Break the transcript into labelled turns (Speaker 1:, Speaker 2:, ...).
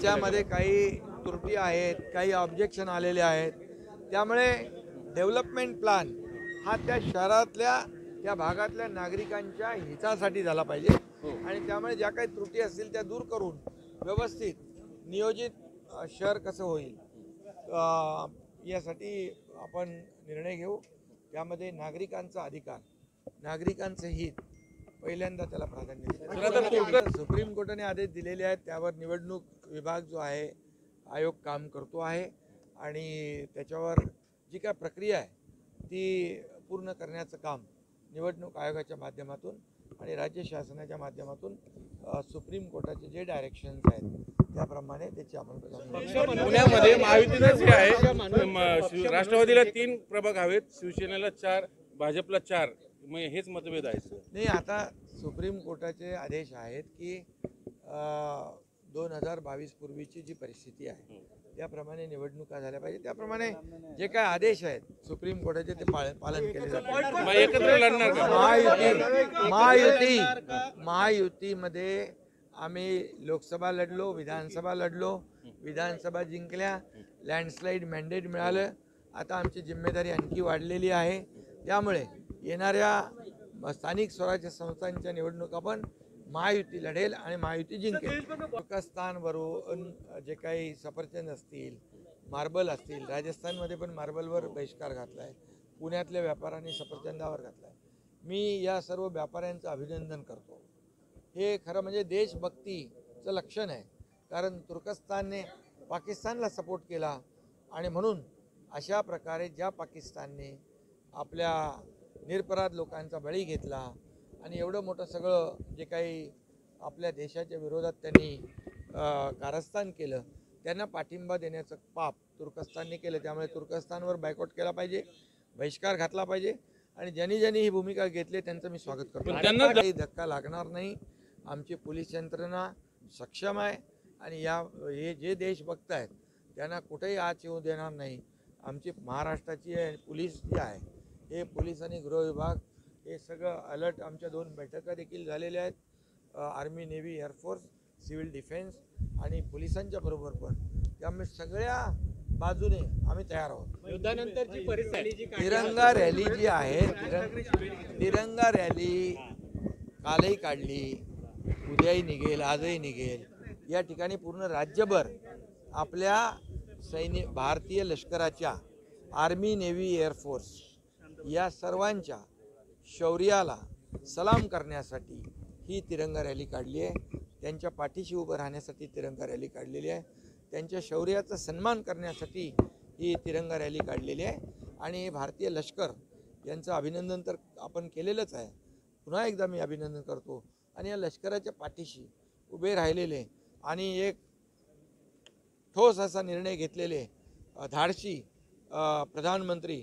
Speaker 1: त्याच्यामध्ये काही त्रुटी आहेत, काही ऑब्जेक्शन आलेले आहेत. त्यामुळे डेव्हलपमेंट प्लॅन हा त्या शहरातल्या त्या भागातल्या नागरिकांच्या हितासाठी झाला पाहिजे आणि त्यामुळे ज्या काही त्रुटी असतील त्या दूर करून व्यवस्थित नियोजित शहर कसं होईल यासाठी आपण निर्णय घेऊ. त्यामध्ये नागरिकांचा अधिकार, नागरिकांचं हित पहिल्यांदा त्याला प्राधान्य. सुप्रीम कोर्टाने आदेश दिलेले आहेत, त्यावर निवडणूक विभाग जो आहे आयोग काम करतो आहे आणि त्याच्यावर जी काय प्रक्रिया आहे ती पूर्ण करण्याचं काम निवडणूक आयोगाच्या माध्यमातून आणि राज्य शासनाच्या माध्यमातून सुप्रीम कोर्टाचे जे डायरेक्शन्स आहेत त्याप्रमाणे त्याची अंमलबजावणी.
Speaker 2: पुण्यामध्ये महायुतीच आहे, राष्ट्रवादीला 3 प्रभाग हवेत, शिवसेनेला 4, भाजपला 4. मग हेच मतभेद आहेत.
Speaker 1: नाही, आता सुप्रीम कोर्टाचे आदेश आहेत की 2022 पूर्वीची जी परिस्थिती आहे त्याप्रमाणे निवडणुका झाल्या पाहिजे. त्याप्रमाणे जे काय आदेश आहेत सुप्रीम कोर्टाचे ते पालन केले जाते.
Speaker 2: एकत्र लढणार का
Speaker 1: महायुतीमध्ये आम्ही लोकसभा लढलो, विधानसभा लढलो, विधानसभा जिंकल्या, लँडस्लाईड मॅन्डेट मिळालं. आता आमची जिम्मेदारी आणखी वाढलेली आहे. त्यामुळे येणाऱ्या स्थानिक स्वराज्य संस्थांच्या निवडणुका पण महायुती लढेल आणि महायुती जिंकेल. पाकिस्तानवरून जे काही सफरचंद असतील, मार्बल असतील, राजस्थानमध्ये पण मार्बलवर बहिष्कार घातला आहे, पुण्यातल्या व्यापाऱ्यांनी सफरचंदावर घातला आहे. मी या सर्व व्यापाऱ्यांचं अभिनंदन करतो. हे खरं म्हणजे देशभक्तीचं लक्षण आहे, कारण तुर्कस्तानने पाकिस्तानला सपोर्ट केला आणि म्हणून अशा प्रकारे ज्या पाकिस्तानने आपल्या निरपराध लोकांचा बळी घेतला आणि एवढं मोठं सगळं जे काही आपल्या देशाच्या विरोधात त्यांनी कारस्थान केलं, त्यांना पाठिंबा देण्याचं पाप तुर्कस्तानने केलं. त्यामुळे तुर्कस्तानवर बायकॉट केला पाहिजे, बहिष्कार घातला पाहिजे आणि ज्यांनी ही भूमिका घेतली त्यांचं मी स्वागत करतो. त्यांना काही धक्का लागणार नाही. आमची पोलीस यंत्रणा सक्षम आहे आणि हे जे देशभक्त आहेत त्यांना कुठेही आत येऊ देणार नाही. आमची महाराष्ट्राची पोलीस जी आहे, हे पोलीस आणि गृह विभाग हे सगळं अलर्ट. आमच्या 2 बैठका देखील झालेल्या आहेत, army, navy, air force, civil defence आणि पोलिसांच्या बरोबर पण. त्यामुळे सगळ्या बाजूने आम्ही तयार आहोत.
Speaker 3: युद्धानंतरची परिस्थिती
Speaker 1: तिरंगा रॅली जी आहे, तिरंगा रॅली कालही काढली, उद्याही निघेल, आजही निघेल. या ठिकाणी पूर्ण राज्यभर आपल्या भारतीय लष्कराच्या, आर्मी, नेव्ही, एअरफोर्स या सर्वांच्या शौर्याला सलाम करण्यासाठी ही तिरंगा रॅली काढली आहे. त्यांच्या पाठीशी उभं राहण्यासाठी तिरंगा रॅली काढलेली आहे. त्यांच्या शौर्याचा सन्मान करण्यासाठी ही तिरंगा रॅली काढलेली आहे आणि भारतीय लष्कर यांचं अभिनंदन तर आपण केलेलंच आहे. पुन्हा एकदा मी अभिनंदन करतो आणि या लष्कराच्या पाठीशी उभे राहिलेले आणि एक ठोस असा निर्णय घेतलेले धाडसी प्रधानमंत्री